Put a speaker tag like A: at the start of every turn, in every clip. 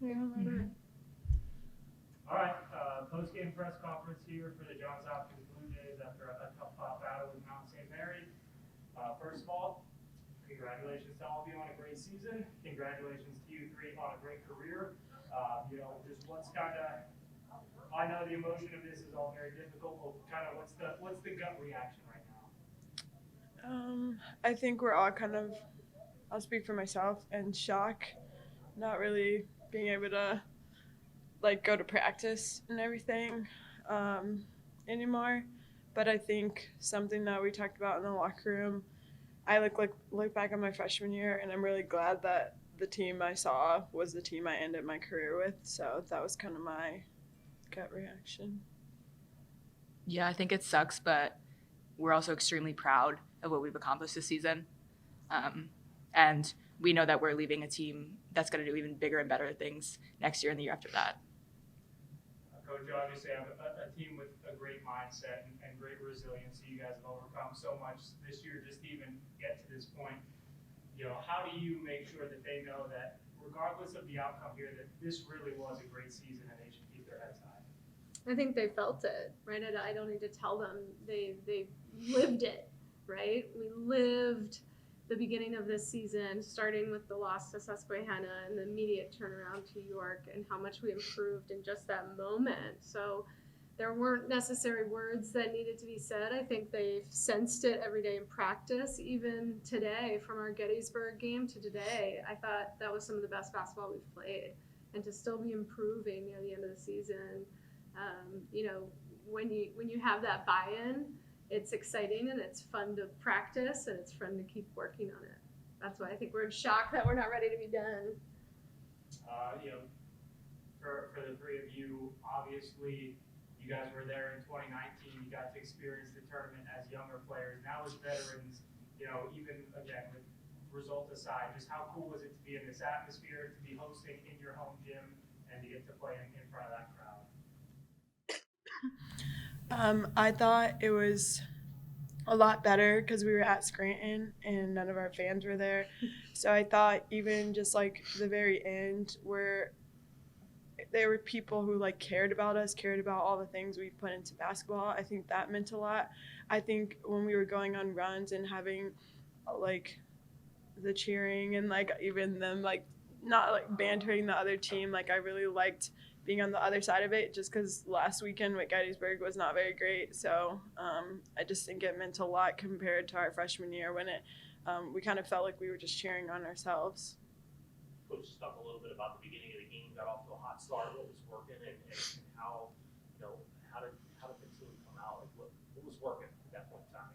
A: Yeah.
B: Mhm.
C: All right, post-game press conference here for the Johns Hopkins Blue Jays after a tough battle with Mount St. Mary. First of all, congratulations to all of you on a great season. Congratulations to you three on a great career. Just what's kind of, I know the emotion of this is all very difficult, but kind of what's the gut reaction right now?
A: I think we're all kind of, I'll speak for myself, in shock, not really being able to like go to practice and everything um, anymore. But I think something that we talked about in the locker room, I look back on my freshman year, and I'm really glad that the team I saw was the team I ended my career with. So that was kind of my gut reaction.
B: Yeah, I think it sucks, but we're also extremely proud of what we've accomplished this season. Um, and we know that we're leaving a team that's going to do even bigger and better things next year and the year after that.
C: Coach, you obviously have a team with a great mindset and great resiliency. You guys have overcome so much this year just to even get to this point. How do you make sure that they know that regardless of the outcome here, that this really was a great season and they should keep their heads high?
D: I think they felt it, right? I don't need to tell them. They lived it, right? We lived the beginning of this season, starting with the loss to Susquehanna and the immediate turnaround to York, and how much we improved in just that moment. So there weren't necessary words that needed to be said. I think they've sensed it every day in practice, even today, from our Gettysburg game to today. I thought that was some of the best basketball we've played, and to still be improving near the end of the season. When you have that buy-in, it's exciting and it's fun to practice and it's fun to keep working on it. That's why I think we're in shock that we're not ready to be done.
C: Uh, you know, for the three of you, obviously, you guys were there in 2019. You got to experience the tournament as younger players. Now as veterans, even again with result aside, just how cool was it to be in this atmosphere, to be hosting in your home gym, and to get to play in front of that crowd?
A: I thought it was a lot better because we were at Scranton and none of our fans were there. So I thought even just like the very end where there were people who like cared about us, cared about all the things we put into basketball. I think that meant a lot. I think when we were going on runs and having like the cheering and like even them like not like bantering the other team, like I really liked being on the other side of it just because last weekend with Gettysburg was not very great. So I just think it meant a lot compared to our freshman year when we kind of felt like we were just cheering on ourselves.
E: Coach, just talk a little bit about the beginning of the game. Got off to a hot start. What was working, and how how did the team come out? Like what was working at that point in time?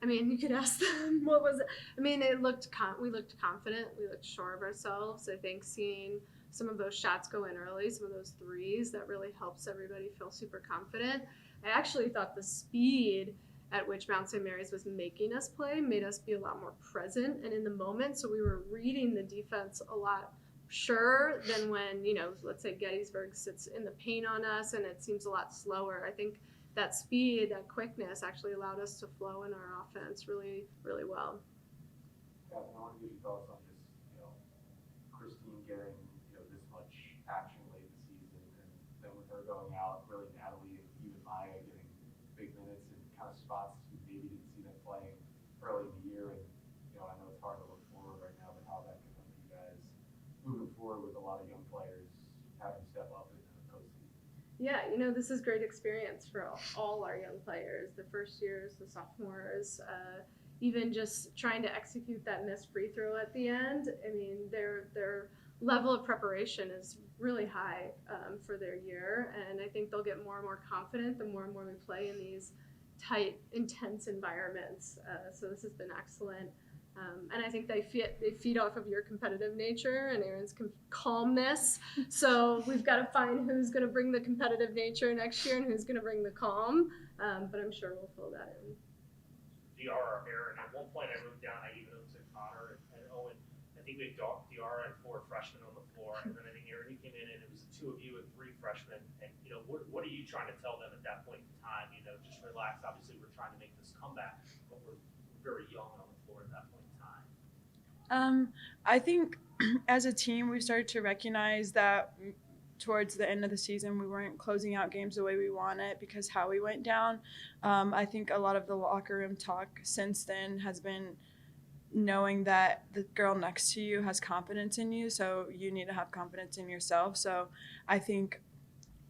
D: I mean, you could ask them what was it. I mean, we looked confident. We looked sure of ourselves. I think seeing some of those shots go in early, some of those threes, that really helps everybody feel super confident. I actually thought the speed at which Mount St. Mary's was making us play made us be a lot more present and in the moment. So we were reading the defense a lot sure than when, let's say Gettysburg sits in the paint on us and it seems a lot slower. I think that speed, that quickness actually allowed us to flow in our offense really, really well.
F: Kevin, I want to get your thoughts on just, Christine getting, this much action late in the season, and then with her going out, really Natalie and even Maya getting big minutes and kind of spots we maybe didn't see them playing early in the year. And, I know it's hard to look forward right now, but how that could help you guys moving forward with a lot of young players having to step up in the postseason.
D: Yeah, this is great experience for all our young players, the first years, the sophomores, even just trying to execute that missed free throw at the end. I mean, their level of preparation is really high for their year, and I think they'll get more and more confident the more and more we play in these tight, intense environments. So this has been excellent. And I think they feed off of your competitive nature and Aaron's calmness. So we've got to find who's going to bring the competitive nature next year and who's going to bring the calm. But I'm sure we'll fill that in.
E: DR or Aaron, at one point I wrote down, I even wrote to Connor and Owen. I think we had DR and 4 freshmen on the floor, and then I think Aaron, you came in and it was the 2 of you and 3 freshmen. And what are you trying to tell them at that point in time? Just relax. Obviously, we're trying to make this comeback, but we're very young on the floor at that point in time.
A: I think as a team, we started to recognize that towards the end of the season, we weren't closing out games the way we wanted because how we went down. I think a lot of the locker room talk since then has been knowing that the girl next to you has confidence in you, so you need to have confidence in yourself. So I think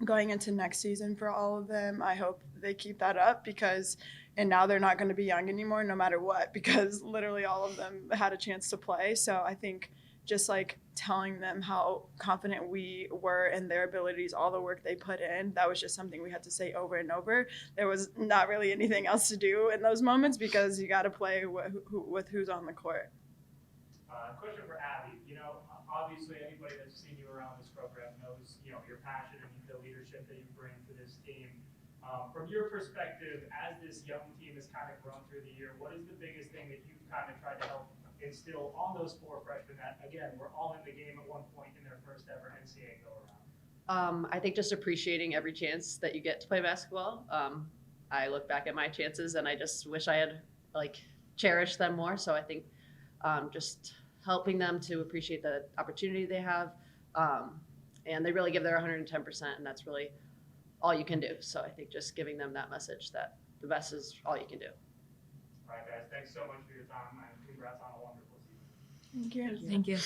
A: going into next season for all of them, I hope they keep that up and now they're not going to be young anymore no matter what, because literally all of them had a chance to play. So I think just like telling them how confident we were in their abilities, all the work they put in, that was just something we had to say over and over. There was not really anything else to do in those moments because you got to play with who's on the court.
C: Question for Abby. Obviously anybody that's seen you around this program knows, your passion and the leadership that you bring to this team. From your perspective, as this young team has kind of grown through the year, what is the biggest thing that you've kind of tried to help instill on those 4 freshmen that, again, were all in the game at one point in their first ever NCAA go-around?
G: I think just appreciating every chance that you get to play basketball. I look back at my chances and I just wish I had cherished them more. So I think just helping them to appreciate the opportunity they have. And they really give their 110%, and that's really all you can do. So I think just giving them that message that the best is all you can do.
C: All right, guys, thanks so much for your time, and congrats on a wonderful season.
A: Thank you.
B: Thank you.